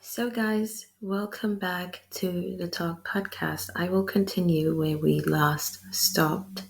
So, guys, welcome back to the Talk podcast. I will continue where we last stopped.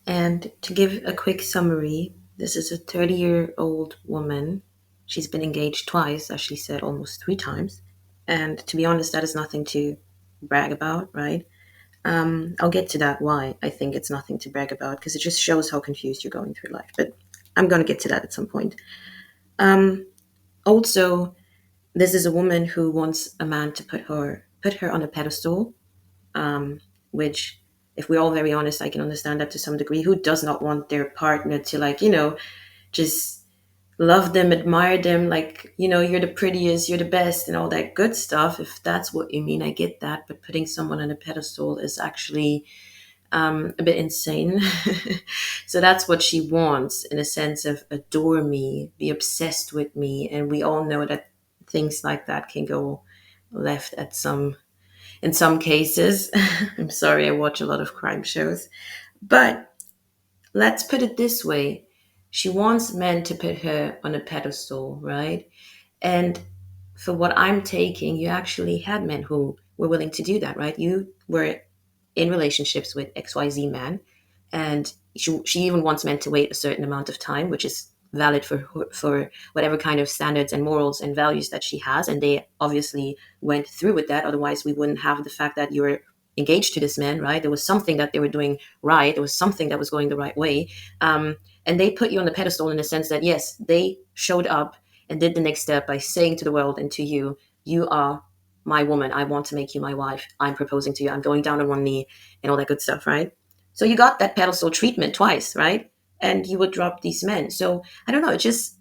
And to give a quick summary, this is a 30-year-old woman. She's been engaged twice, as she said, almost three times. And to be honest, that is nothing to brag about, right? I'll get to that why I think it's nothing to brag about because it just shows how confused you're going through life. But I'm going to get to that at some point. Um, Also, this is a woman who wants a man to put her on a pedestal, which if we're all very honest, I can understand that to some degree. Who does not want their partner to just love them, admire them, you're the prettiest, you're the best, and all that good stuff. If that's what you mean, I get that. But putting someone on a pedestal is actually a bit insane. So that's what she wants, in a sense of adore me, be obsessed with me, and we all know that things like that can go left in some cases. I'm sorry, I watch a lot of crime shows, but let's put it this way: she wants men to put her on a pedestal, right? And for what I'm taking, you actually had men who were willing to do that, right? You were in relationships with XYZ man, and she even wants men to wait a certain amount of time, which is valid for whatever kind of standards and morals and values that she has. And they obviously went through with that. Otherwise, we wouldn't have the fact that you were engaged to this man, right? There was something that they were doing right. There was something that was going the right way. And they put you on the pedestal in the sense that, yes, they showed up and did the next step by saying to the world and to you, you are my woman. I want to make you my wife. I'm proposing to you. I'm going down on one knee and all that good stuff, right? So you got that pedestal treatment twice, right? And you would drop these men. So I don't know. It just,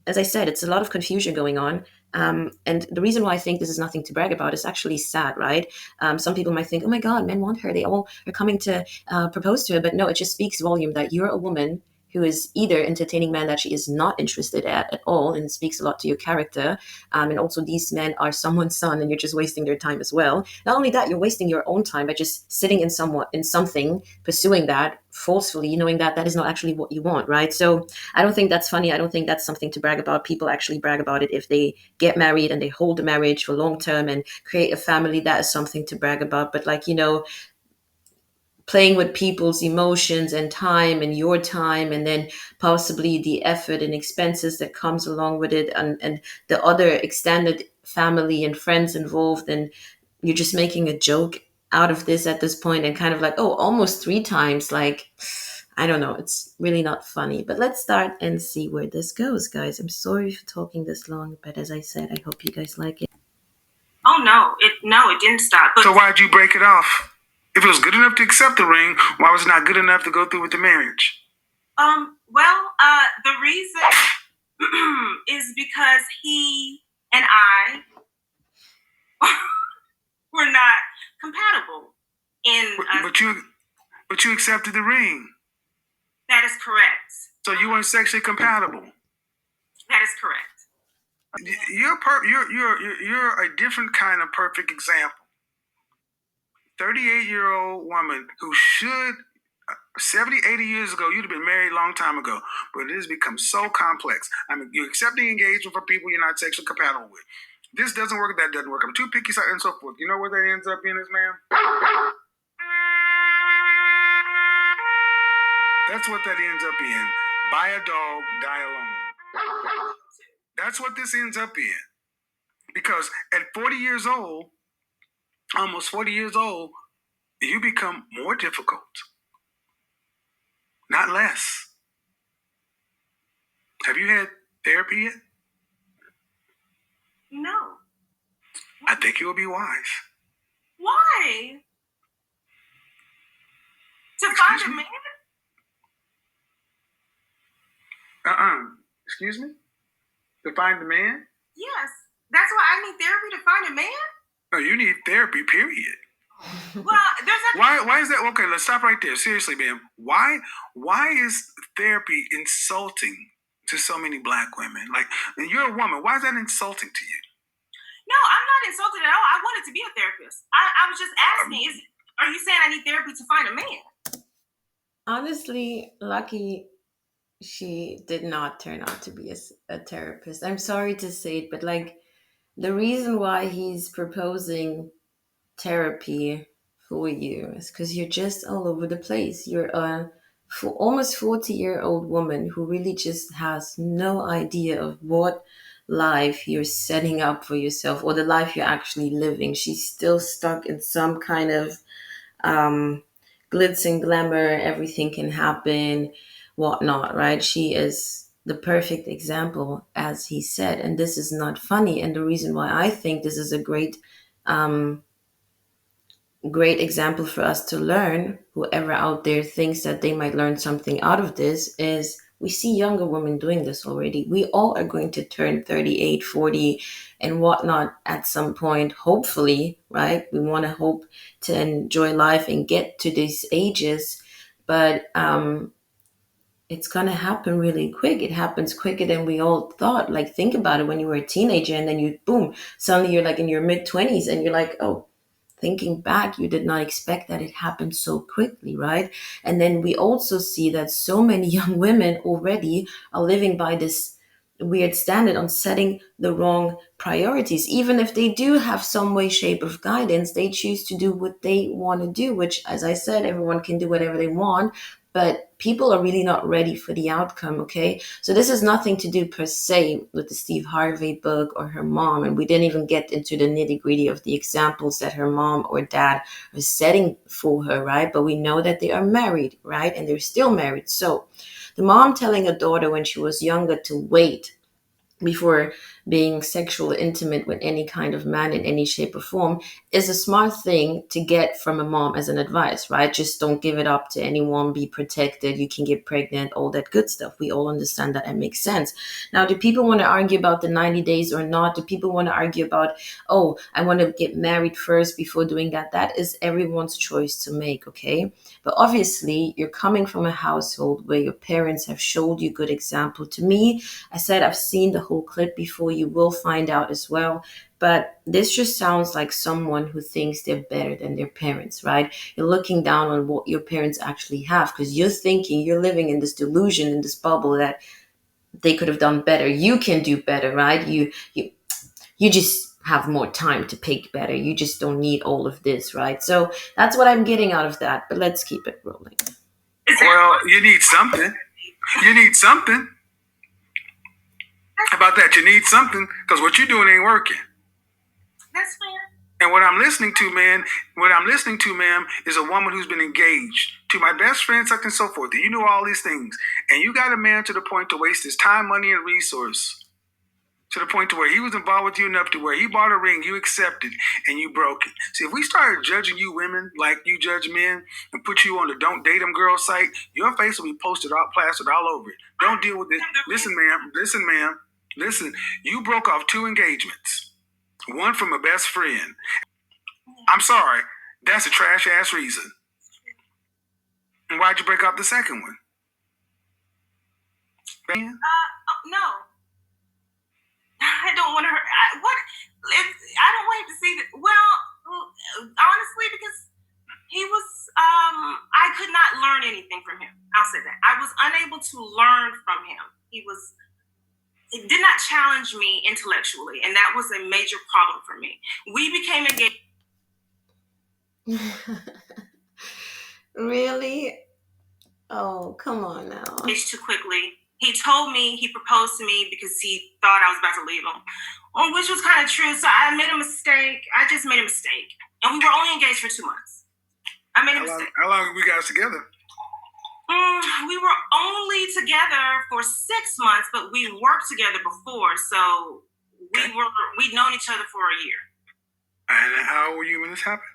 as I said, it's a lot of confusion going on. And the reason why I think this is nothing to brag about is actually sad, right? Some people might think, oh my God, men want her. They all are coming to propose to her. But no, it just speaks volume that you're a woman who is either entertaining men that she is not interested at all, and speaks a lot to your character. And also, these men are someone's son, and you're just wasting their time as well. Not only that, you're wasting your own time by just sitting in something, pursuing that forcefully, knowing that that is not actually what you want, right? So I don't think that's funny. I don't think that's something to brag about. People actually brag about it if they get married and they hold the marriage for long term and create a family. That is something to brag about. But playing with people's emotions and time and your time, and then possibly the effort and expenses that comes along with it, and the other extended family and friends involved, and you're just making a joke out of this at this point, and kind of like, oh, almost three times, like, I don't know, it's really not funny. But let's start and see where this goes, guys. I'm sorry for talking this long, but as I said, I hope you guys like it. Oh no, it didn't stop. So why'd you break it off? If it was good enough to accept the ring, why was it not good enough to go through with the marriage? The reason is because he and I were not compatible. But you accepted the ring. That is correct. So you weren't sexually compatible. That is correct. You're a different kind of perfect example. 38-year-old woman who should 70, 80 years ago, you'd have been married a long time ago. But it has become so complex. I mean, you're accepting engagement for people you're not sexually compatible with. This doesn't work, that doesn't work. I'm too picky, and so forth. You know what that ends up being, is, ma'am? That's what that ends up being. Buy a dog, die alone. That's what this ends up being. Because at 40 years old, almost 40 years old, you become more difficult, not less. Have you had therapy yet? No. I think it would be wise. Why? To find a man? Excuse me? To find a man? Yes. That's why I need therapy, to find a man? No, you need therapy, period. Well, there's a... Why is that? Okay, let's stop right there. Seriously, ma'am. Why is therapy insulting to so many black women? Like, you're a woman. Why is that insulting to you? No, I'm not insulted at all. I wanted to be a therapist. I was just asking, are you saying I need therapy to find a man? Honestly, lucky she did not turn out to be a therapist. I'm sorry to say it, but like, The reason why he's proposing therapy for you is because you're just all over the place. You're a almost 40-year-old woman who really just has no idea of what life you're setting up for yourself or the life you're actually living. She's still stuck in some kind of um, glitz and glamour, everything can happen, whatnot, right? She is the perfect example, as he said. And this is not funny. And the reason why I think this is a um, great example for us to learn, whoever out there thinks that they might learn something out of this, is we see younger women doing this already. We all are going to turn 38, 40, and whatnot at some point, hopefully, right? We want to hope to enjoy life and get to these ages, but it's going to happen really quick. It happens quicker than we all thought. Like, think about it, when you were a teenager and then you, boom, suddenly you're like in your mid 20s and you're like, oh, thinking back, you did not expect that it happened so quickly, right? And then we also see that so many young women already are living by this weird standard on setting the wrong priorities. Even if they do have some way, shape of guidance, they choose to do what they want to do, which, as I said, everyone can do whatever they want. But people are really not ready for the outcome, okay? So this has nothing to do per se with the Steve Harvey book or her mom. And we didn't even get into the nitty gritty of the examples that her mom or dad are setting for her, right? But we know that they are married, right? And they're still married. So the mom telling a daughter when she was younger to wait before being sexually intimate with any kind of man in any shape or form is a smart thing to get from a mom as an advice, right? Just don't give it up to anyone, be protected, you can get pregnant, all that good stuff. We all understand that and makes sense. Now, do people want to argue about the 90 days or not? Do people want to argue about, oh, I want to get married first before doing that? That is everyone's choice to make, okay? But obviously, you're coming from a household where your parents have showed you good example. To me, I said I've seen the whole clip before. You will find out as well. But this just sounds like someone who thinks they're better than their parents, right? You're looking down on what your parents actually have because you're thinking you're living in this delusion, in this bubble that they could have done better. You can do better, right? You just have more time to pick better. You just don't need all of this, right? So that's what I'm getting out of that. But let's keep it rolling. Well, you need something. You need something. How about that? You need something because what you're doing ain't working. That's fair. And what I'm listening to, ma'am, is a woman who's been engaged to my best friend, such and so forth. You know all these things. And you got a man to the point to waste his time, money, and resource to the point to where he was involved with you enough to where he bought a ring, you accepted, and you broke it. See, if we started judging you women like you judge men and put you on the don't date them girl site, your face will be posted all plastered all over it. Don't deal with this. Listen, ma'am. Listen, you broke off 2 engagements. One from a best friend. I'm sorry, that's a trash ass reason. And why'd you break up the second one? No. I don't want to hurt. I don't want him to see that. Well, honestly, because he was, I could not learn anything from him. I'll say that. I was unable to learn from him. It did not challenge me intellectually, and that was a major problem for me. We became engaged. Really? Oh, come on now. Too quickly. He told me, he proposed to me because he thought I was about to leave him, which was kind of true. So I made a mistake. I just made a mistake. And we were only engaged for 2 months. I made a mistake. How long were we guys together? We were only together for 6 months, but we worked together before. So we'd known each other for a year. And how old were you when this happened?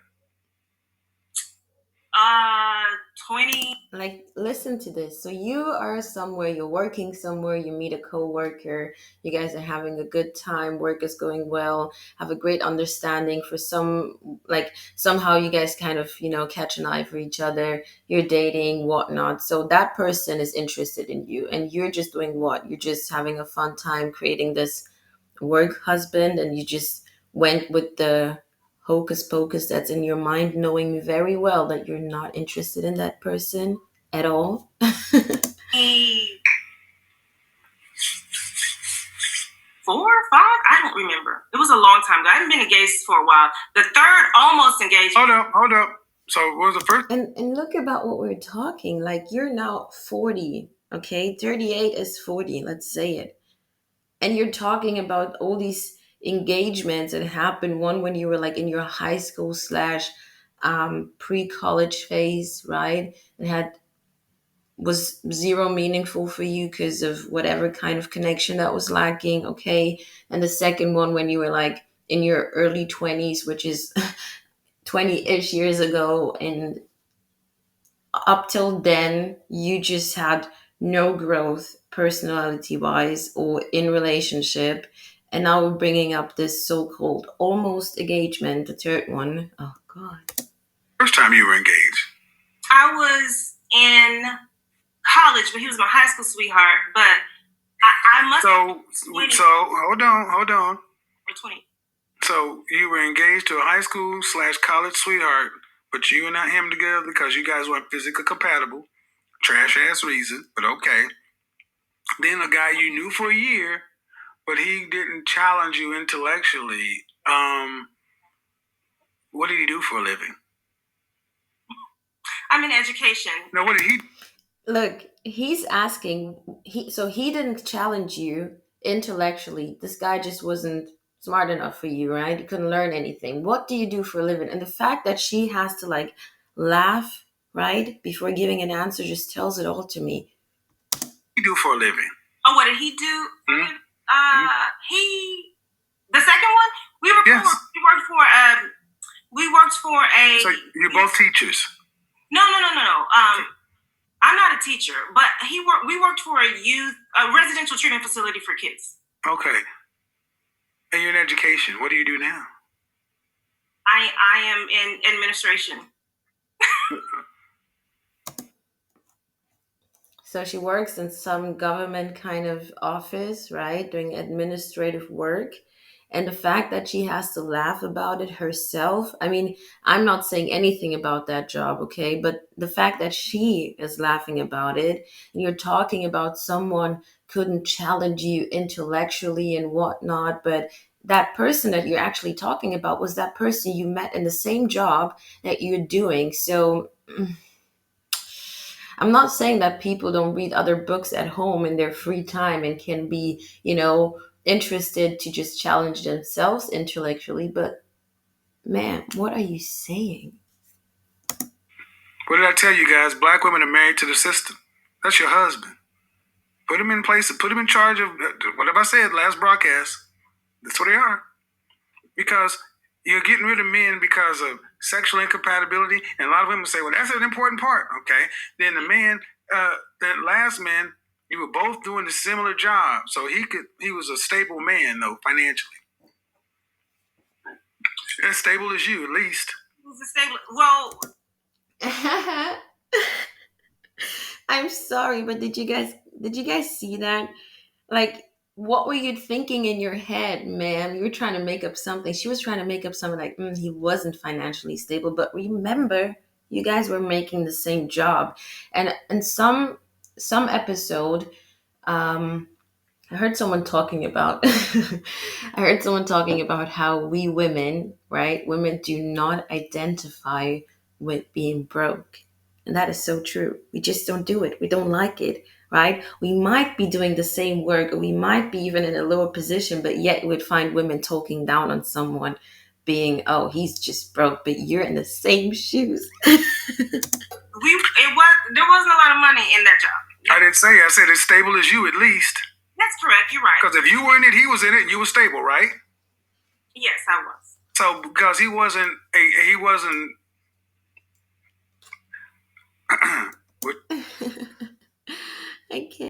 20. Like, listen to this. So you are somewhere, you're working somewhere, you meet a coworker, you guys are having a good time, work is going well, have a great understanding for somehow you guys kind of, catch an eye for each other, you're dating, whatnot. So that person is interested in you and you're just doing what? You're just having a fun time creating this work husband, and you just went with the hocus pocus that's in your mind, knowing very well that you're not interested in that person at all. 4, 5? I don't remember. It was a long time ago. I hadn't been engaged for a while. The third almost engaged. Hold up. So what was the first? And look about what we're talking. Like, you're now 40, okay? 38 is 40, let's say it. And you're talking about all these engagements that happened, one when you were like in your high school slash pre-college phase, right? It had was zero meaningful for you because of whatever kind of connection that was lacking, okay? And the second one when you were like in your early 20s, which is 20-ish years ago, and up till then you just had no growth personality wise or in relationship, and now we're bringing up this so-called almost engagement, the third one. Oh god. First time you were engaged? I was in college, but he was my high school sweetheart. But I must. So hold on. We're 20. So you were engaged to a high school / college sweetheart, but you and not him together because you guys weren't physically compatible. Trash ass reason, but okay. Then a guy you knew for a year, but he didn't challenge you intellectually. What did he do for a living? I'm in education. No, what did he? Look, he's asking. He didn't challenge you intellectually. This guy just wasn't smart enough for you, right? You couldn't learn anything. What do you do for a living? And the fact that she has to like laugh, right, before giving an answer just tells it all to me. What did he do for a living? Oh, what did he do? Mm-hmm. He the second one yes. We worked for a. So you're both teachers. No. I'm not a teacher, but we worked for a residential treatment facility for kids. Okay. And you're in education. What do you do now? I am in administration. So she works in some government kind of office, right? Doing administrative work. And the fact that she has to laugh about it herself. I mean, I'm not saying anything about that job, okay? But the fact that she is laughing about it, and you're talking about someone couldn't challenge you intellectually and whatnot, but that person that you're actually talking about was that person you met in the same job that you're doing. So I'm not saying that people don't read other books at home in their free time and can be, interested to just challenge themselves intellectually, but man, what are you saying? What did I tell you guys? Black women are married to the system. That's your husband. Put him in place, put him in charge of whatever I said last broadcast. That's what they are. Because you're getting rid of men because of sexual incompatibility, and a lot of women say, well, that's an important part, okay? Then the man, that last man, you were both doing a similar job, so he was a stable man, though, financially. As stable as you, at least. Who's a stable? Well, I'm sorry, but did you guys see that? Like, what were you thinking in your head, man? You were trying to make up something. She was trying to make up something like, he wasn't financially stable. But remember, you guys were making the same job. And in some episode, I heard someone talking about I heard someone talking about how we women, right? Women do not identify with being broke. And that is so true. We just don't do it. We don't like it, right? We might be doing the same work, or we might be even in a lower position, but yet we'd find women talking down on someone being, oh, he's just broke, but you're in the same shoes. There wasn't a lot of money in that job. I didn't say. I said as stable as you, at least. That's correct. You're right. Because if you were in it, he was in it, and you were stable, right? Yes, I was. So because he wasn't. I can't.